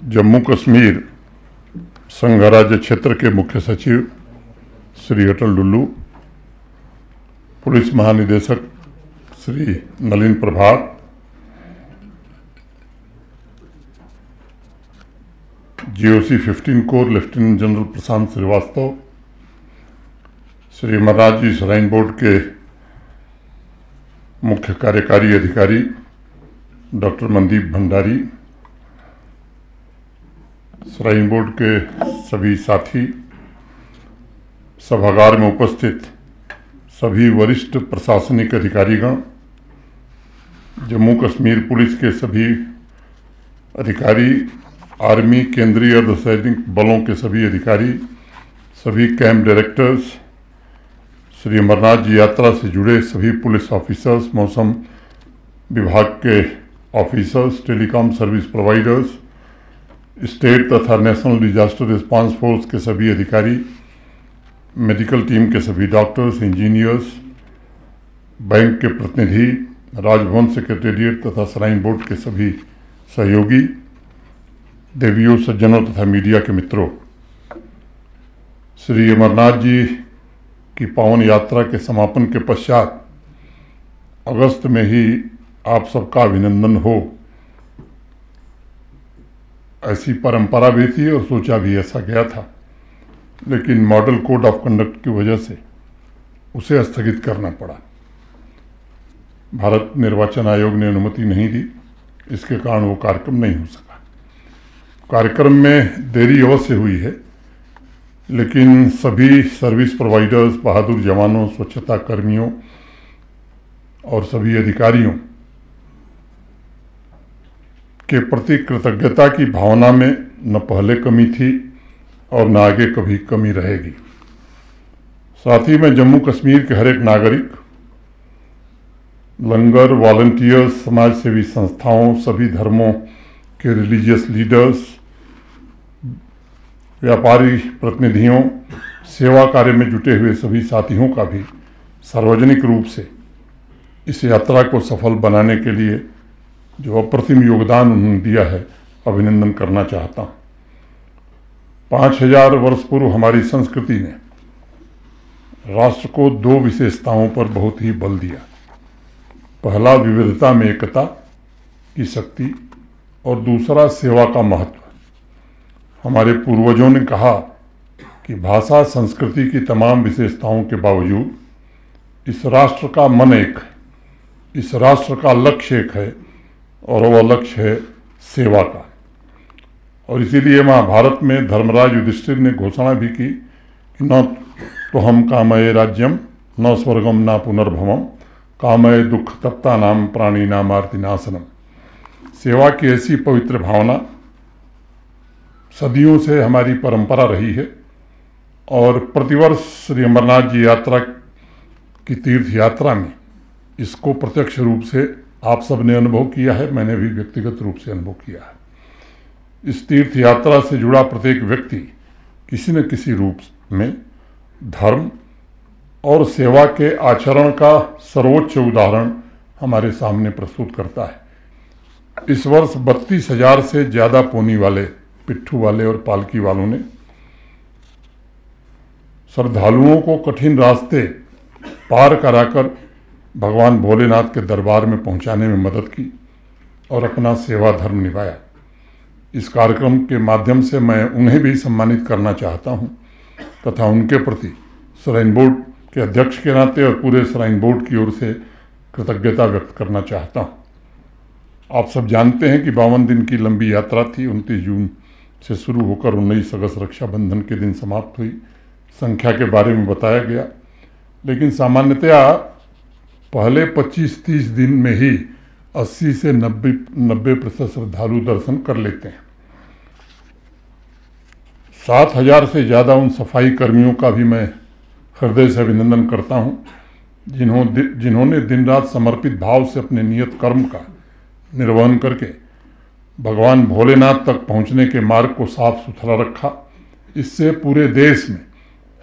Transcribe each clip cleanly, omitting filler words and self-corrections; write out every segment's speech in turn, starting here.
जम्मू कश्मीर संघ राज्य क्षेत्र के मुख्य सचिव श्री अटल डुल्लू, पुलिस महानिदेशक श्री नलिन प्रभात, GOC 15 कोर लेफ्टिनेंट जनरल प्रशांत श्रीवास्तव, श्री अमरनाथ जी श्राइन बोर्ड के मुख्य कार्यकारी अधिकारी doctor Mandeep Bhandari, shrine board के सभी साथी, सभागार में उपस्थित सभी वरिष्ठ प्रशासनिक अधिकारीगण, जम्मू कश्मीर पुलिस के सभी अधिकारी, आर्मी, केंद्रीय अर्धसैनिक बलों के सभी अधिकारी, सभी कैंप डायरेक्टर्स, श्री अमरनाथ जी यात्रा से जुड़े सभी पुलिस ऑफिसर्स, मौसम विभाग के officers, telecom service providers, state तथा नेशनल डिजास्टर रिस्पांस फोर्स के सभी अधिकारी, मेडिकल टीम के सभी डॉक्टर्स, इंजीनियर्स, बैंक के प्रतिनिधि, राजभवन सेक्रेटेरिएट तथा श्राइन बोर्ड के सभी सहयोगी, देवियों, सज्जनों तथा मीडिया के मित्रों, श्री अमरनाथ जी की पावन यात्रा के समापन के पश्चात अगस्त में ही आप सबका अभिनंदन हो, ऐसी परंपरा भी थी और सोचा भी ऐसा गया था, लेकिन मॉडल कोड ऑफ कंडक्ट की वजह से उसे स्थगित करना पड़ा। भारत निर्वाचन आयोग ने अनुमति नहीं दी, इसके कारण वो कार्यक्रम नहीं हो सका। कार्यक्रम में देरी अवश्य हुई है, लेकिन सभी सर्विस प्रोवाइडर्स, बहादुर जवानों, स्वच्छता कर्मियों और सभी अधिकारियों के प्रति कृतज्ञता की भावना में न पहले कमी थी और न आगे कभी कमी रहेगी। साथ ही मैं जम्मू कश्मीर के हर एक नागरिक, लंगर, वॉलंटियर्स, समाज सेवी संस्थाओं, सभी धर्मों के रिलीजियस लीडर्स, व्यापारी प्रतिनिधियों, सेवा कार्य में जुटे हुए सभी साथियों का भी सार्वजनिक रूप से इस यात्रा को सफल बनाने के लिए जो अप्रतिम योगदान उन्होंने दिया है, अभिनंदन करना चाहता हूँ। 5000 वर्ष पूर्व हमारी संस्कृति ने राष्ट्र को दो विशेषताओं पर बहुत ही बल दिया। पहला, विविधता में एकता की शक्ति और दूसरा, सेवा का महत्व। हमारे पूर्वजों ने कहा कि भाषा, संस्कृति की तमाम विशेषताओं के बावजूद इस राष्ट्र का मन एक है, इस राष्ट्र का लक्ष्य एक है और वह लक्ष्य है सेवा का। और इसीलिए महाभारत में धर्मराज युधिष्ठिर ने घोषणा भी की कि न तो हम कामये राज्यम न स्वर्गम न पुनर्भवम कामये दुख तप्ता नाम प्राणी नामार्ति नाशनम। सेवा की ऐसी पवित्र भावना सदियों से हमारी परंपरा रही है और प्रतिवर्ष श्री अमरनाथ जी यात्रा की तीर्थ यात्रा में इसको प्रत्यक्ष रूप से आप सब ने अनुभव किया है, मैंने भी व्यक्तिगत रूप से अनुभव किया है। इस तीर्थ यात्रा से जुड़ा प्रत्येक व्यक्ति किसी न किसी रूप में धर्म और सेवा के आचरण का सर्वोच्च उदाहरण हमारे सामने प्रस्तुत करता है। इस वर्ष 32,000 से ज़्यादा पोनी वाले, पिट्ठू वाले और पालकी वालों ने श्रद्धालुओं को कठिन रास्ते पार कराकर भगवान भोलेनाथ के दरबार में पहुंचाने में मदद की और अपना सेवा धर्म निभाया। इस कार्यक्रम के माध्यम से मैं उन्हें भी सम्मानित करना चाहता हूं तथा उनके प्रति श्राइन बोर्ड के अध्यक्ष के नाते और पूरे श्राइन बोर्ड की ओर से कृतज्ञता व्यक्त करना चाहता हूं। आप सब जानते हैं कि 52 दिन की लंबी यात्रा थी। 29 जून से शुरू होकर 19 अगस्त रक्षाबंधन के दिन समाप्त हुई। संख्या के बारे में बताया गया, लेकिन सामान्यतया पहले 25-30 दिन में ही 80 से 90% श्रद्धालु दर्शन कर लेते हैं। 7,000 से ज़्यादा उन सफाई कर्मियों का भी मैं हृदय से अभिनंदन करता हूं, जिन्होंने दिन रात समर्पित भाव से अपने नियत कर्म का निर्वहन करके भगवान भोलेनाथ तक पहुंचने के मार्ग को साफ सुथरा रखा। इससे पूरे देश में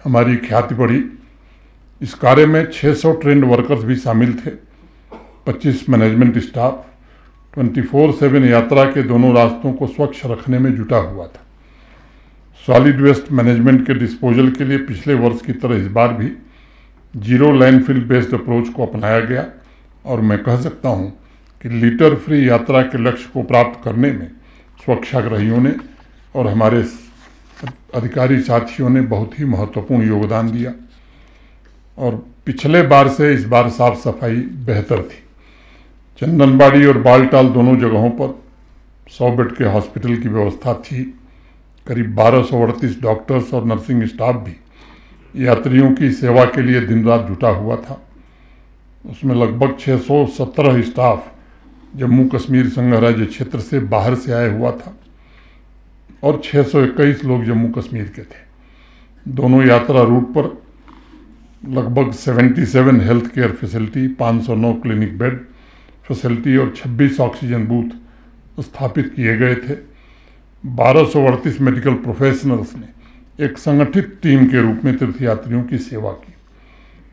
हमारी ख्याति बढ़ी। इस कार्य में 600 ट्रेंड वर्कर्स भी शामिल थे, 25 मैनेजमेंट स्टाफ, 24/7 यात्रा के दोनों रास्तों को स्वच्छ रखने में जुटा हुआ था। सॉलिड वेस्ट मैनेजमेंट के डिस्पोजल के लिए पिछले वर्ष की तरह इस बार भी जीरो लैंडफिल बेस्ड अप्रोच को अपनाया गया और मैं कह सकता हूं कि लिटर फ्री यात्रा के लक्ष्य को प्राप्त करने में स्वच्छाग्रहियों ने और हमारे अधिकारी साथियों ने बहुत ही महत्वपूर्ण योगदान दिया और पिछले बार से इस बार साफ सफाई बेहतर थी। चंदनबाड़ी और बालटाल दोनों जगहों पर 100 बेड के हॉस्पिटल की व्यवस्था थी। करीब 1238 डॉक्टर्स और नर्सिंग स्टाफ भी यात्रियों की सेवा के लिए दिन रात जुटा हुआ था। उसमें लगभग 617 स्टाफ जम्मू कश्मीर संघ राज्य क्षेत्र से बाहर से आया हुआ था और 621 लोग जम्मू कश्मीर के थे। दोनों यात्रा रूट पर लगभग 77 health care facility, 509 clinic bed facility और 26 ऑक्सीजन बूथ स्थापित किए गए थे। 1238 मेडिकल प्रोफेशनल्स ने एक संगठित टीम के रूप में तीर्थयात्रियों की सेवा की।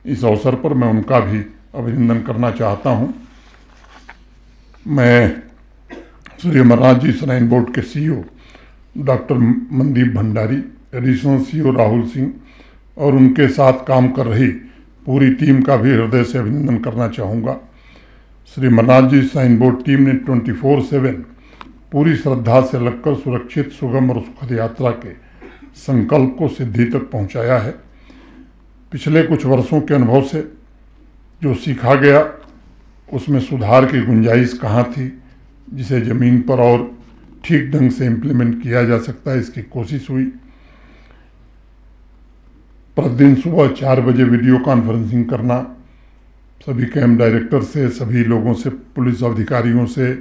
इस अवसर पर मैं उनका भी अभिनंदन करना चाहता हूं। मैं श्री अमरनाथ जी श्राइन बोर्ड के CEO doctor Mandeep Bhandari, additional CEO Rahul Singh और उनके साथ काम कर रही पूरी टीम का भी हृदय से अभिनंदन करना चाहूँगा। Shri Amarnath ji shrine board team ने 24/7 पूरी श्रद्धा से लगकर सुरक्षित, सुगम और सुखद यात्रा के संकल्प को सिद्धि तक पहुंचाया है। पिछले कुछ वर्षों के अनुभव से जो सीखा गया उसमें सुधार की गुंजाइश कहाँ थी, जिसे ज़मीन पर और ठीक ढंग से इम्प्लीमेंट किया जा सकता है, इसकी कोशिश हुई। प्रतिदिन सुबह 4 बजे वीडियो कॉन्फ्रेंसिंग करना, सभी कैंप डायरेक्टर से, सभी लोगों से, पुलिस अधिकारियों से,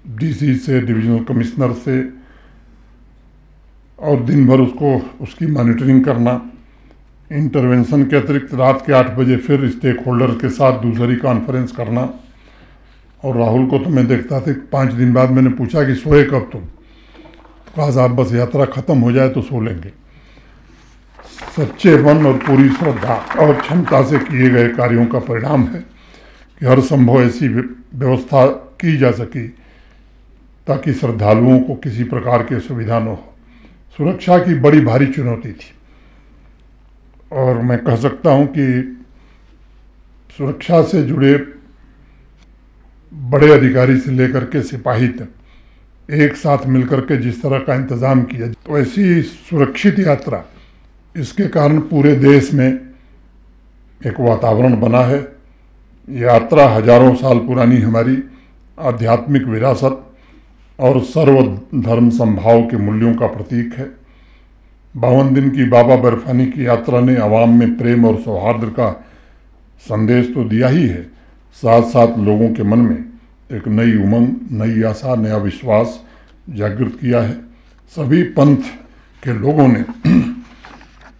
डीसी से, डिविजनल कमिश्नर से, और दिन भर उसकी मॉनिटरिंग करना। इंटरवेंशन के अतिरिक्त रात के 8 बजे फिर स्टेक होल्डर के साथ दूसरी कॉन्फ्रेंस करना। और राहुल को तो मैं देखता था 5 दिन बाद मैंने पूछा कि सोए कब तुम, तो कहा साहब बस यात्रा ख़त्म हो जाए तो सो लेंगे। सच्चे मन और पूरी श्रद्धा और क्षमता से किए गए कार्यों का परिणाम है कि हर संभव ऐसी व्यवस्था की जा सकी ताकि श्रद्धालुओं को किसी प्रकार की असुविधा न हो। सुरक्षा की बड़ी भारी चुनौती थी और मैं कह सकता हूं कि सुरक्षा से जुड़े बड़े अधिकारी से लेकर के सिपाही तक एक साथ मिलकर के जिस तरह का इंतज़ाम किया, तो ऐसी सुरक्षित यात्रा, इसके कारण पूरे देश में एक वातावरण बना है। यात्रा हजारों साल पुरानी हमारी आध्यात्मिक विरासत और सर्वधर्म समभाव के मूल्यों का प्रतीक है। 52 दिन की बाबा बर्फानी की यात्रा ने आवाम में प्रेम और सौहार्द का संदेश तो दिया ही है, साथ साथ लोगों के मन में एक नई उमंग, नई आशा, नया विश्वास जागृत किया है। सभी पंथ के लोगों ने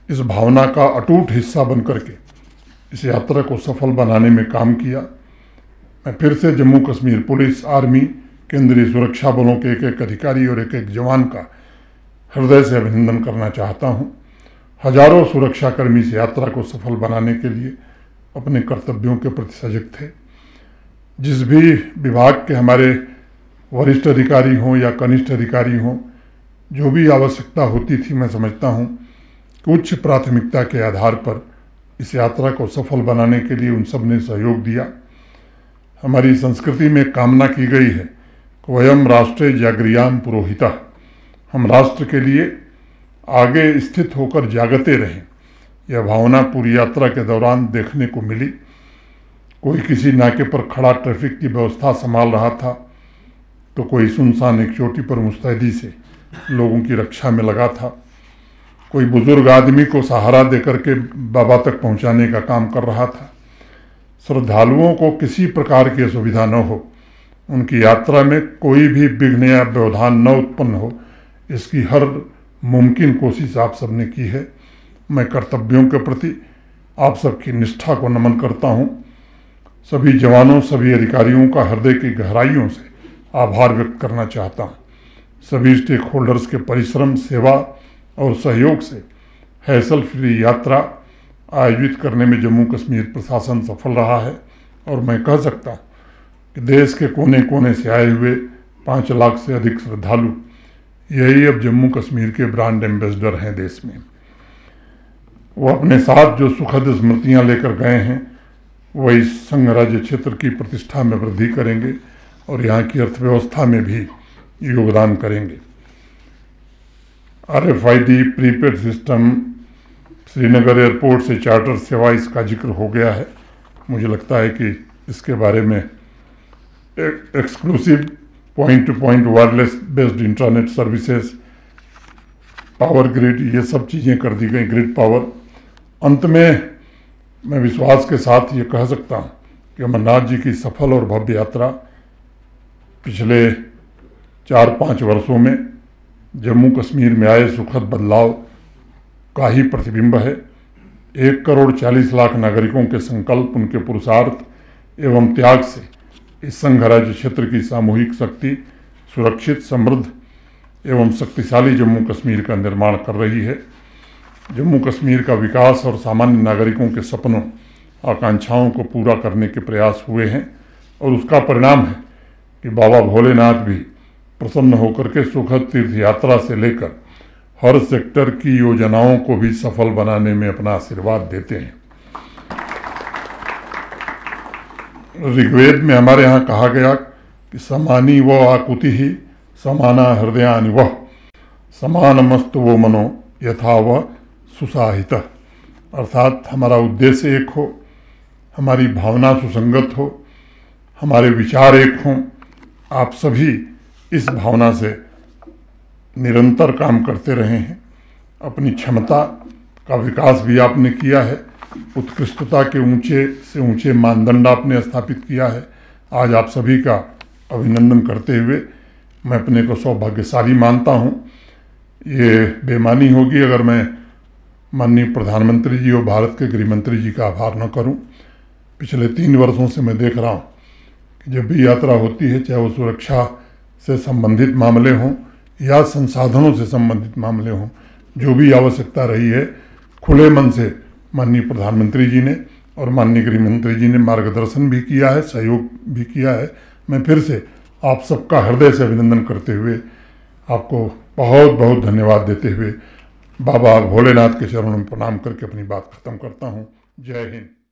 इस भावना का अटूट हिस्सा बनकर के इस यात्रा को सफल बनाने में काम किया। मैं फिर से जम्मू कश्मीर पुलिस, आर्मी, केंद्रीय सुरक्षा बलों के एक एक अधिकारी और एक एक जवान का हृदय से अभिनंदन करना चाहता हूं। हजारों सुरक्षाकर्मी इस यात्रा को सफल बनाने के लिए अपने कर्तव्यों के प्रति सजग थे। जिस भी विभाग के हमारे वरिष्ठ अधिकारी हों या कनिष्ठ अधिकारी हों, जो भी आवश्यकता होती थी, मैं समझता हूं कि उच्च प्राथमिकता के आधार पर इस यात्रा को सफल बनाने के लिए उन सब ने सहयोग दिया। हमारी संस्कृति में कामना की गई है कि वयम राष्ट्रे जागरियाम पुरोहितः, हम राष्ट्र के लिए आगे स्थित होकर जागते रहें। यह भावना पूरी यात्रा के दौरान देखने को मिली। कोई किसी नाके पर खड़ा ट्रैफिक की व्यवस्था संभाल रहा था, तो कोई सुनसान एक चोटी पर मुस्तैदी से लोगों की रक्षा में लगा था। कोई बुजुर्ग आदमी को सहारा देकर के बाबा तक पहुंचाने का काम कर रहा था। श्रद्धालुओं को किसी प्रकार की असुविधा न हो, उनकी यात्रा में कोई भी विघ्न या व्यवधान न उत्पन्न हो, इसकी हर मुमकिन कोशिश आप सबने की है। मैं कर्तव्यों के प्रति आप सबकी निष्ठा को नमन करता हूं। सभी जवानों, सभी अधिकारियों का हृदय की गहराइयों से आभार व्यक्त करना चाहता हूं। सभी स्टेक होल्डर्स के परिश्रम, सेवा और सहयोग से हैसल फ्री यात्रा आयोजित करने में जम्मू कश्मीर प्रशासन सफल रहा है और मैं कह सकता हूं कि देश के कोने कोने से आए हुए 5 लाख से अधिक श्रद्धालु यही अब जम्मू कश्मीर के ब्रांड एम्बेसडर हैं देश में। वो अपने साथ जो सुखद स्मृतियां लेकर गए हैं वो इस संघ राज्य क्षेत्र की प्रतिष्ठा में वृद्धि करेंगे और यहाँ की अर्थव्यवस्था में भी योगदान करेंगे। RFID prepaid system, Srinagar airport से चार्टर सेवा, इसका जिक्र हो गया है। मुझे लगता है कि इसके बारे में exclusive point two point wireless based internet services, power grid, ये सब चीज़ें कर दी गई, ग्रिड पावर। अंत में मैं विश्वास के साथ ये कह सकता हूँ कि अमरनाथ जी की सफल और भव्य यात्रा पिछले 4-5 वर्षों में जम्मू कश्मीर में आए सुखद बदलाव का ही प्रतिबिंब है। 1,40,00,000 नागरिकों के संकल्प, उनके पुरुषार्थ एवं त्याग से इस संघ राज्य क्षेत्र की सामूहिक शक्ति सुरक्षित, समृद्ध एवं शक्तिशाली जम्मू कश्मीर का निर्माण कर रही है। जम्मू कश्मीर का विकास और सामान्य नागरिकों के सपनों, आकांक्षाओं को पूरा करने के प्रयास हुए हैं और उसका परिणाम है कि बाबा भोलेनाथ भी प्रसन्न होकर के सुखद तीर्थ यात्रा से लेकर हर सेक्टर की योजनाओं को भी सफल बनाने में अपना आशीर्वाद देते हैं। ऋग्वेद में हमारे यहाँ कहा गया कि समानी वो आकुति ही समाना हृदयानि वह समानमस्तु वो मनो यथा वह सुसाहित। अर्थात हमारा उद्देश्य एक हो, हमारी भावना सुसंगत हो, हमारे विचार एक हों। आप सभी इस भावना से निरंतर काम करते रहे हैं। अपनी क्षमता का विकास भी आपने किया है, उत्कृष्टता के ऊंचे से ऊंचे मानदंड आपने स्थापित किया है। आज आप सभी का अभिनंदन करते हुए मैं अपने को सौभाग्यशाली मानता हूं। ये बेईमानी होगी अगर मैं माननीय प्रधानमंत्री जी और भारत के गृह मंत्री जी का आभार न करूं। पिछले 3 वर्षों से मैं देख रहा हूं कि जब भी यात्रा होती है, चाहे वो सुरक्षा से संबंधित मामले हों या संसाधनों से संबंधित मामले हों, जो भी आवश्यकता रही है, खुले मन से माननीय प्रधानमंत्री जी ने और माननीय गृह मंत्री जी ने मार्गदर्शन भी किया है, सहयोग भी किया है। मैं फिर से आप सबका हृदय से अभिनंदन करते हुए आपको बहुत बहुत धन्यवाद देते हुए बाबा भोलेनाथ के चरणों में प्रणाम करके अपनी बात खत्म करता हूँ। जय हिंद।